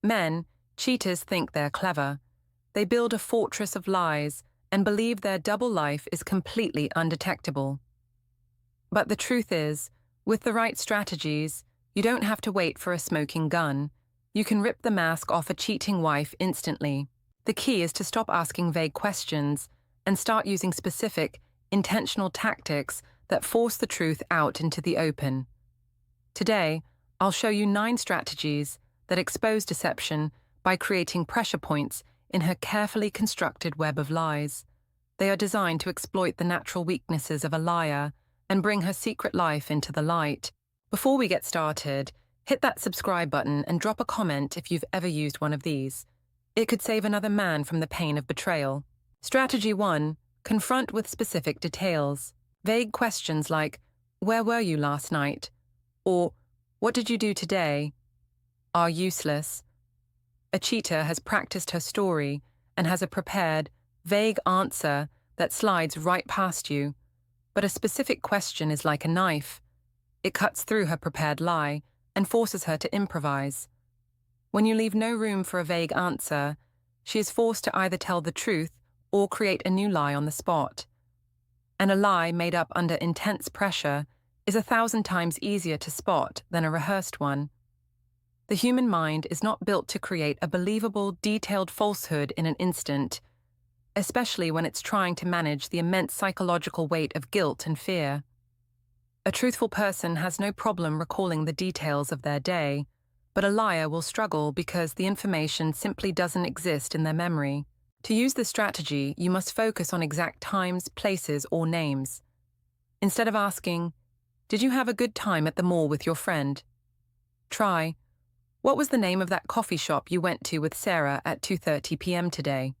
Men, cheaters think they're clever. They build a fortress of lies and believe their double life is completely undetectable. But the truth is, with the right strategies, you don't have to wait for a smoking gun. You can rip the mask off a cheating wife instantly. The key is to stop asking vague questions and start using specific, intentional tactics that force the truth out into the open. Today, I'll show you 9 strategies that expose deception by creating pressure points in her carefully constructed web of lies. They are designed to exploit the natural weaknesses of a liar and bring her secret life into the light. Before we get started, hit that subscribe button and drop a comment if you've ever used one of these. It could save another man from the pain of betrayal. Strategy 1. Confront with specific details. Vague questions like, "Where were you last night?" or "What did you do today?" are useless. A cheater has practiced her story and has a prepared, vague answer that slides right past you. But a specific question is like a knife. It cuts through her prepared lie and forces her to improvise. When you leave no room for a vague answer, she is forced to either tell the truth or create a new lie on the spot. And a lie made up under intense pressure is 1,000 times easier to spot than a rehearsed one. The human mind is not built to create a believable, detailed falsehood in an instant, especially when it's trying to manage the immense psychological weight of guilt and fear. A truthful person has no problem recalling the details of their day, but a liar will struggle because the information simply doesn't exist in their memory. To use this strategy, you must focus on exact times, places, or names. Instead of asking, "Did you have a good time at the mall with your friend?" try, "What was the name of that coffee shop you went to with Sarah at 2:30 p.m. today?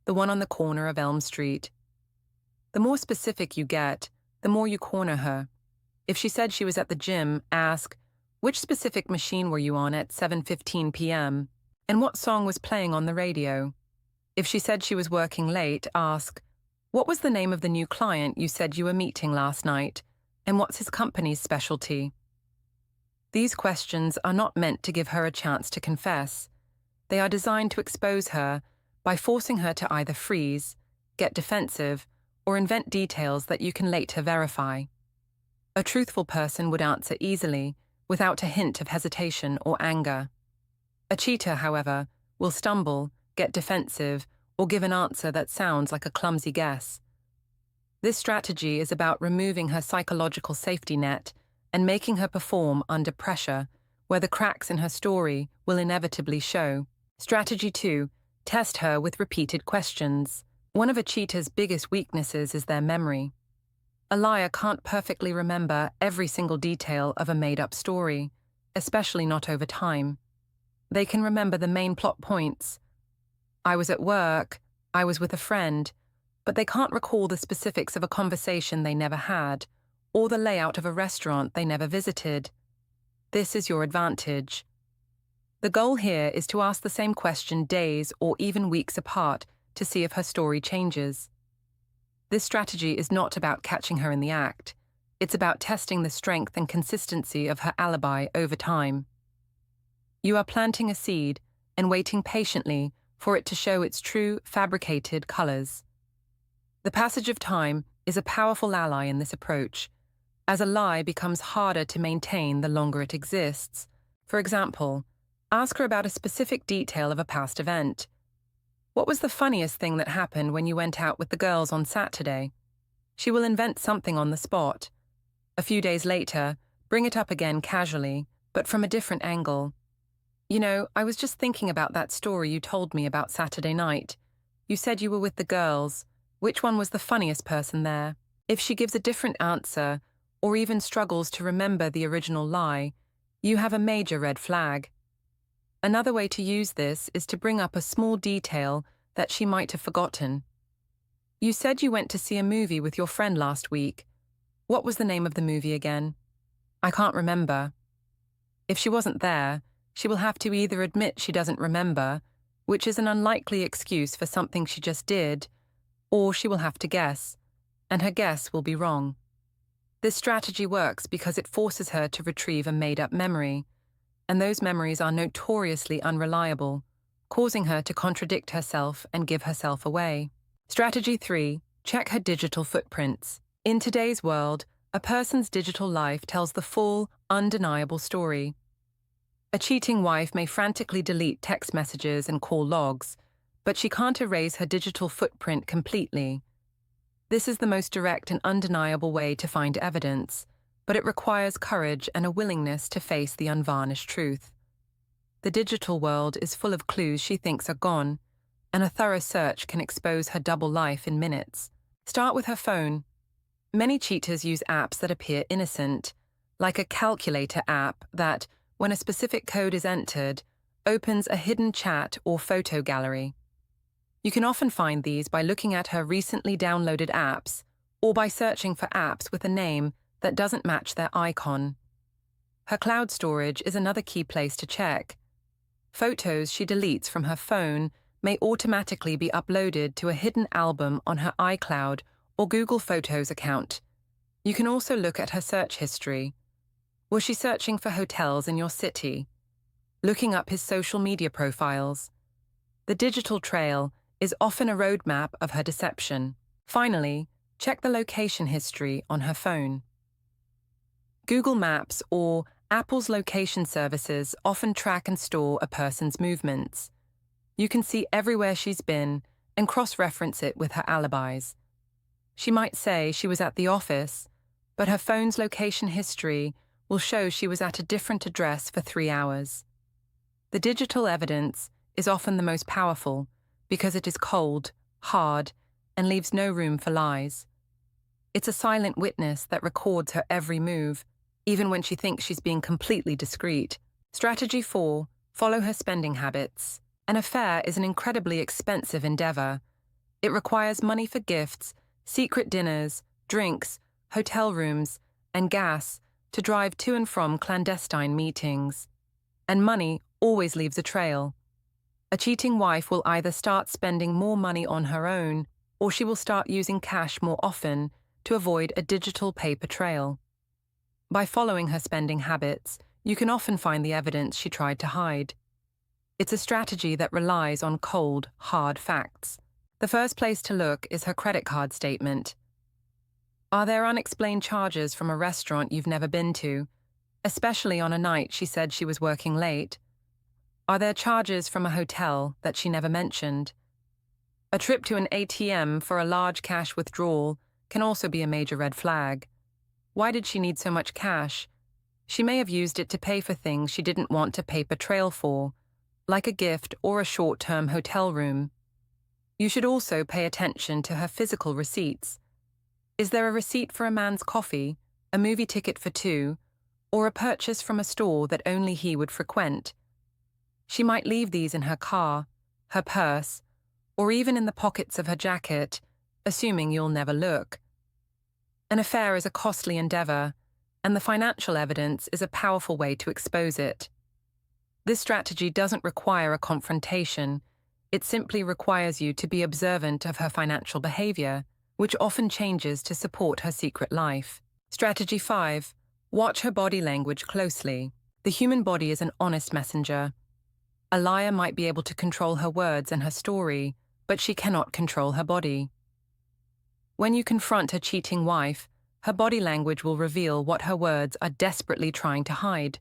The one on the corner of Elm Street." The more specific you get, the more you corner her. If she said she was at the gym, ask, "Which specific machine were you on at 7:15 p.m.? And what song was playing on the radio?" If she said she was working late, ask, "What was the name of the new client you said you were meeting last night? And what's his company's specialty?" These questions are not meant to give her a chance to confess. They are designed to expose her by forcing her to either freeze, get defensive, or invent details that you can later verify. A truthful person would answer easily, without a hint of hesitation or anger. A cheater, however, will stumble, get defensive, or give an answer that sounds like a clumsy guess. This strategy is about removing her psychological safety net and making her perform under pressure, where the cracks in her story will inevitably show. Strategy 2. Test her with repeated questions. One of a cheater's biggest weaknesses is their memory. A liar can't perfectly remember every single detail of a made-up story, especially not over time. They can remember the main plot points. "I was at work," "I was with a friend," but they can't recall the specifics of a conversation they never had, or the layout of a restaurant they never visited. This is your advantage. The goal here is to ask the same question days or even weeks apart to see if her story changes. This strategy is not about catching her in the act. It's about testing the strength and consistency of her alibi over time. You are planting a seed and waiting patiently for it to show its true, fabricated colors. The passage of time is a powerful ally in this approach, as a lie becomes harder to maintain the longer it exists. For example, ask her about a specific detail of a past event. "What was the funniest thing that happened when you went out with the girls on Saturday?" She will invent something on the spot. A few days later, bring it up again casually, but from a different angle. "You know, I was just thinking about that story you told me about Saturday night. You said you were with the girls. Which one was the funniest person there?" If she gives a different answer, or even struggles to remember the original lie, you have a major red flag. Another way to use this is to bring up a small detail that she might have forgotten. "You said you went to see a movie with your friend last week. What was the name of the movie again?" "I can't remember." If she wasn't there, she will have to either admit she doesn't remember, which is an unlikely excuse for something she just did, or she will have to guess, and her guess will be wrong. This strategy works because it forces her to retrieve a made-up memory. and those memories are notoriously unreliable, causing her to contradict herself and give herself away. Strategy 3. Check her digital footprints. In today's world, a person's digital life tells the full, undeniable story. A cheating wife may frantically delete text messages and call logs, but she can't erase her digital footprint completely. This is the most direct and undeniable way to find evidence, but it requires courage and a willingness to face the unvarnished truth. The digital world is full of clues she thinks are gone, and a thorough search can expose her double life in minutes. Start with her phone. Many cheaters use apps that appear innocent, like a calculator app that, when a specific code is entered, opens a hidden chat or photo gallery. You can often find these by looking at her recently downloaded apps or by searching for apps with a name that doesn't match their icon. Her cloud storage is another key place to check. Photos she deletes from her phone may automatically be uploaded to a hidden album on her iCloud or Google Photos account. You can also look at her search history. Was she searching for hotels in your city? Looking up his social media profiles? The digital trail is often a roadmap of her deception. Finally, check the location history on her phone. Google Maps or Apple's location services often track and store a person's movements. You can see everywhere she's been and cross-reference it with her alibis. She might say she was at the office, but her phone's location history will show she was at a different address for 3 hours. The digital evidence is often the most powerful because it is cold, hard, and leaves no room for lies. It's a silent witness that records her every move, even when she thinks she's being completely discreet. Strategy 4. Follow her spending habits. An affair is an incredibly expensive endeavor. It requires money for gifts, secret dinners, drinks, hotel rooms, and gas to drive to and from clandestine meetings. And money always leaves a trail. A cheating wife will either start spending more money on her own, or she will start using cash more often to avoid a digital paper trail. By following her spending habits, you can often find the evidence she tried to hide. It's a strategy that relies on cold, hard facts. The first place to look is her credit card statement. Are there unexplained charges from a restaurant you've never been to, especially on a night she said she was working late? Are there charges from a hotel that she never mentioned? A trip to an ATM for a large cash withdrawal can also be a major red flag. Why did she need so much cash? She may have used it to pay for things she didn't want to paper trail for, like a gift or a short-term hotel room. You should also pay attention to her physical receipts. Is there a receipt for a man's coffee, a movie ticket for 2, or a purchase from a store that only he would frequent? She might leave these in her car, her purse, or even in the pockets of her jacket, assuming you'll never look. An affair is a costly endeavor, and the financial evidence is a powerful way to expose it. This strategy doesn't require a confrontation. It simply requires you to be observant of her financial behavior, which often changes to support her secret life. Strategy 5. Watch her body language closely. The human body is an honest messenger. A liar might be able to control her words and her story, but she cannot control her body. When you confront a cheating wife, her body language will reveal what her words are desperately trying to hide.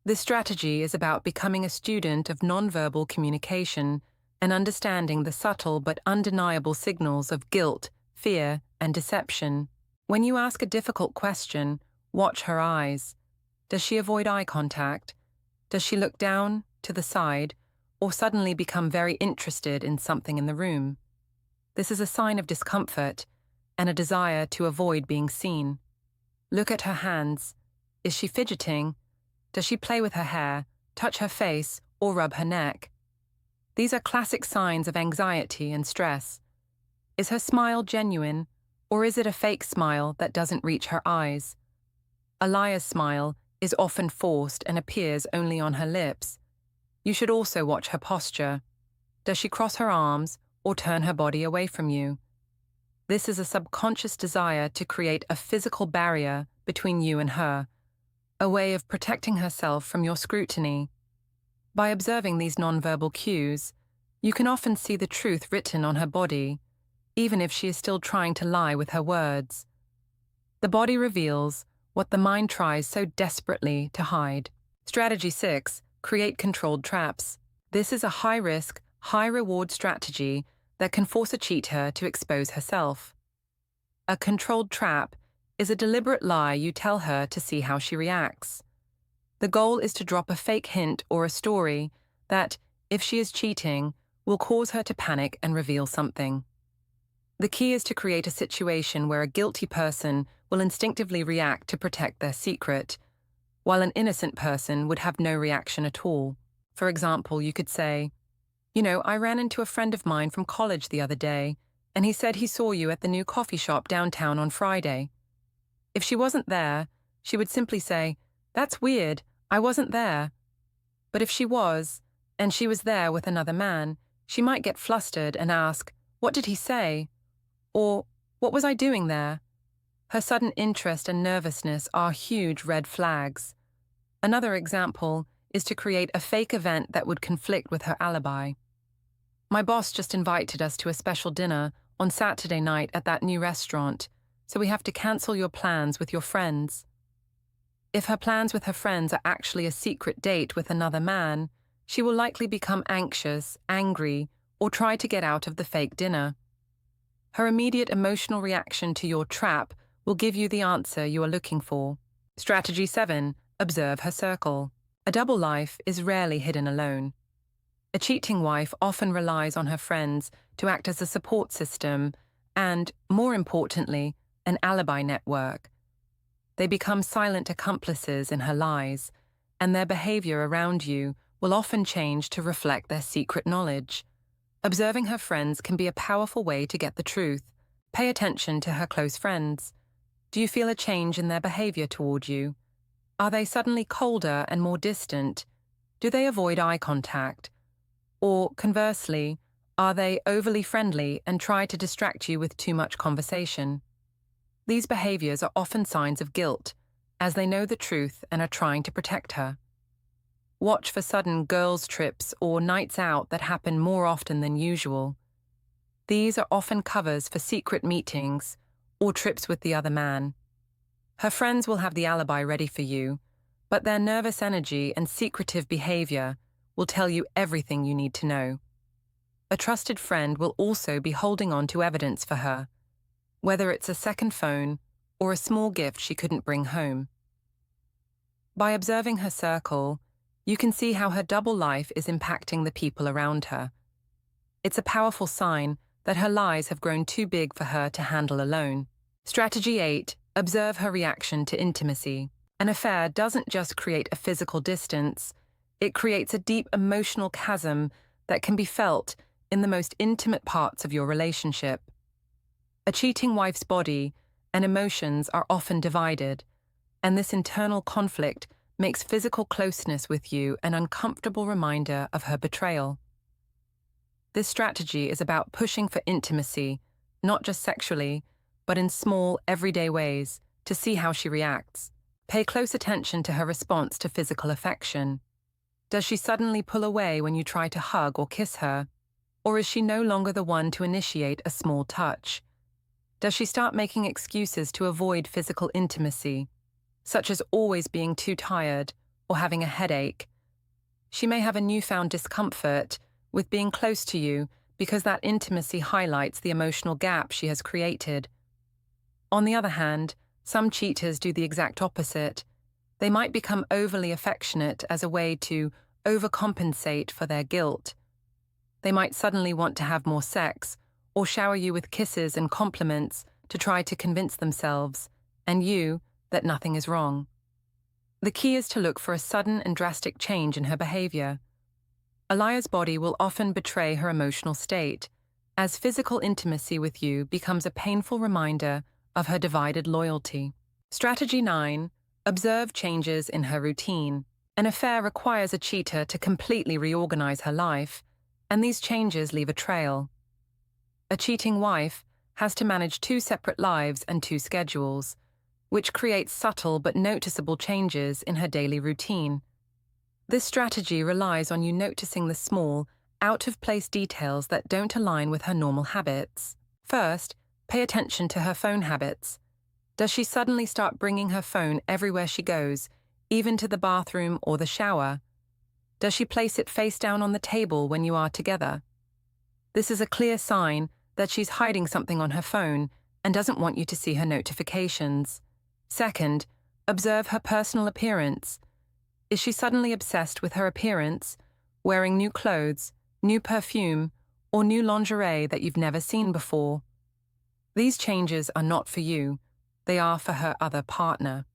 This strategy is about becoming a student of nonverbal communication and understanding the subtle but undeniable signals of guilt, fear, and deception. When you ask a difficult question, watch her eyes. Does she avoid eye contact? Does she look down, to the side, or suddenly become very interested in something in the room? This is a sign of discomfort and a desire to avoid being seen. Look at her hands. Is she fidgeting? Does she play with her hair, touch her face, or rub her neck? These are classic signs of anxiety and stress. Is her smile genuine, or is it a fake smile that doesn't reach her eyes? A liar's smile is often forced and appears only on her lips. You should also watch her posture. Does she cross her arms or turn her body away from you? This is a subconscious desire to create a physical barrier between you and her, a way of protecting herself from your scrutiny. By observing these nonverbal cues, you can often see the truth written on her body, even if she is still trying to lie with her words. The body reveals what the mind tries so desperately to hide. Strategy 6. Create controlled traps. This is a high-risk, high-reward strategy that can force a cheater to expose herself. A controlled trap is a deliberate lie you tell her to see how she reacts. The goal is to drop a fake hint or a story that, if she is cheating, will cause her to panic and reveal something. The key is to create a situation where a guilty person will instinctively react to protect their secret, while an innocent person would have no reaction at all. For example, you could say, I ran into a friend of mine from college the other day, and he said he saw you at the new coffee shop downtown on Friday. If she wasn't there, she would simply say, "That's weird, I wasn't there." But if she was, and she was there with another man, she might get flustered and ask, "What did he say?" Or, "What was I doing there?" Her sudden interest and nervousness are huge red flags. Another example is to create a fake event that would conflict with her alibi. "My boss just invited us to a special dinner on Saturday night at that new restaurant, so we have to cancel your plans with your friends." If her plans with her friends are actually a secret date with another man, she will likely become anxious, angry, or try to get out of the fake dinner. Her immediate emotional reaction to your trap will give you the answer you are looking for. Strategy 7. Observe her circle. A double life is rarely hidden alone. A cheating wife often relies on her friends to act as a support system and, more importantly, an alibi network. They become silent accomplices in her lies, and their behavior around you will often change to reflect their secret knowledge. Observing her friends can be a powerful way to get the truth. Pay attention to her close friends. Do you feel a change in their behavior toward you? Are they suddenly colder and more distant? Do they avoid eye contact? Or, conversely, are they overly friendly and try to distract you with too much conversation? These behaviors are often signs of guilt, as they know the truth and are trying to protect her. Watch for sudden girls' trips or nights out that happen more often than usual. These are often covers for secret meetings or trips with the other man. Her friends will have the alibi ready for you, but their nervous energy and secretive behavior will tell you everything you need to know. A trusted friend will also be holding on to evidence for her, whether it's a second phone or a small gift she couldn't bring home. By observing her circle, you can see how her double life is impacting the people around her. It's a powerful sign that her lies have grown too big for her to handle alone. Strategy 8. Observe her reaction to intimacy. An affair doesn't just create a physical distance, it creates a deep emotional chasm that can be felt in the most intimate parts of your relationship. A cheating wife's body and emotions are often divided, and this internal conflict makes physical closeness with you an uncomfortable reminder of her betrayal. This strategy is about pushing for intimacy, not just sexually, but in small, everyday ways, to see how she reacts. Pay close attention to her response to physical affection. Does she suddenly pull away when you try to hug or kiss her? Or is she no longer the one to initiate a small touch? Does she start making excuses to avoid physical intimacy, such as always being too tired or having a headache? She may have a newfound discomfort with being close to you because that intimacy highlights the emotional gap she has created. On the other hand, some cheaters do the exact opposite. They might become overly affectionate as a way to overcompensate for their guilt. They might suddenly want to have more sex or shower you with kisses and compliments to try to convince themselves, and you, that nothing is wrong. The key is to look for a sudden and drastic change in her behavior. A liar's body will often betray her emotional state, as physical intimacy with you becomes a painful reminder of her divided loyalty. Strategy 9. Observe changes in her routine. An affair requires a cheater to completely reorganize her life, and these changes leave a trail. A cheating wife has to manage 2 separate lives and 2 schedules, which creates subtle but noticeable changes in her daily routine. This strategy relies on you noticing the small, out-of-place details that don't align with her normal habits. First, pay attention to her phone habits. Does she suddenly start bringing her phone everywhere she goes, even to the bathroom or the shower? Does she place it face down on the table when you are together? This is a clear sign that she's hiding something on her phone and doesn't want you to see her notifications. Second, observe her personal appearance. Is she suddenly obsessed with her appearance, wearing new clothes, new perfume, or new lingerie that you've never seen before? These changes are not for you, they are for her other partner.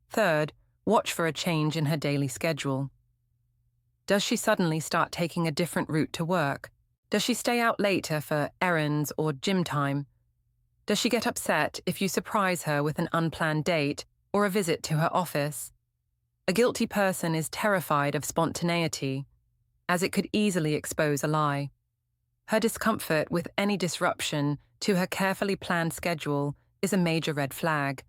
Third, watch for a change in her daily schedule. Does she suddenly start taking a different route to work? Does she stay out later for errands or gym time? Does she get upset if you surprise her with an unplanned date or a visit to her office? A guilty person is terrified of spontaneity, as it could easily expose a lie. Her discomfort with any disruption to her carefully planned schedule is a major red flag.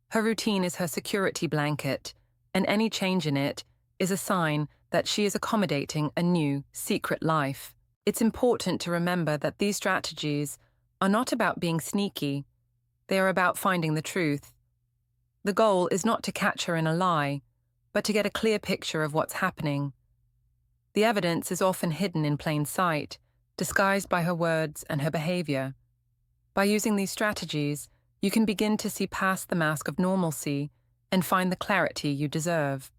Her routine is her security blanket, and any change in it is a sign that she is accommodating a new, secret life. It's important to remember that these strategies are not about being sneaky, they are about finding the truth. The goal is not to catch her in a lie, but to get a clear picture of what's happening. The evidence is often hidden in plain sight, disguised by her words and her behavior. By using these strategies, you can begin to see past the mask of normalcy and find the clarity you deserve.